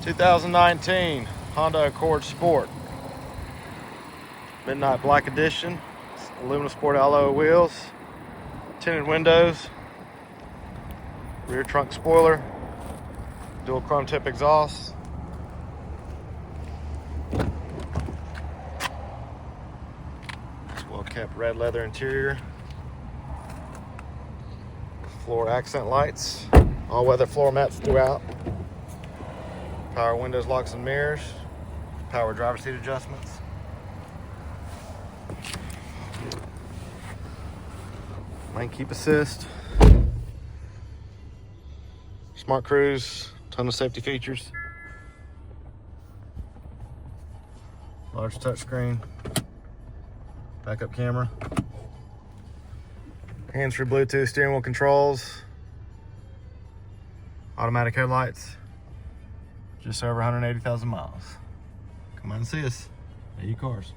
2019 Honda Accord Sport. Midnight Black Edition. Aluminum sport alloy wheels. Tinted windows. Rear trunk spoiler. Dual chrome tip exhaust. Well kept red leather interior. Floor accent lights. All weather floor mats throughout. Power windows, locks and mirrors. Power driver seat adjustments. Lane keep assist. Smart cruise. Ton of safety features. Large touchscreen. Backup camera. Hands-free Bluetooth steering wheel controls. Automatic headlights. Just over 180,000 miles. Come on and see us at U Cars.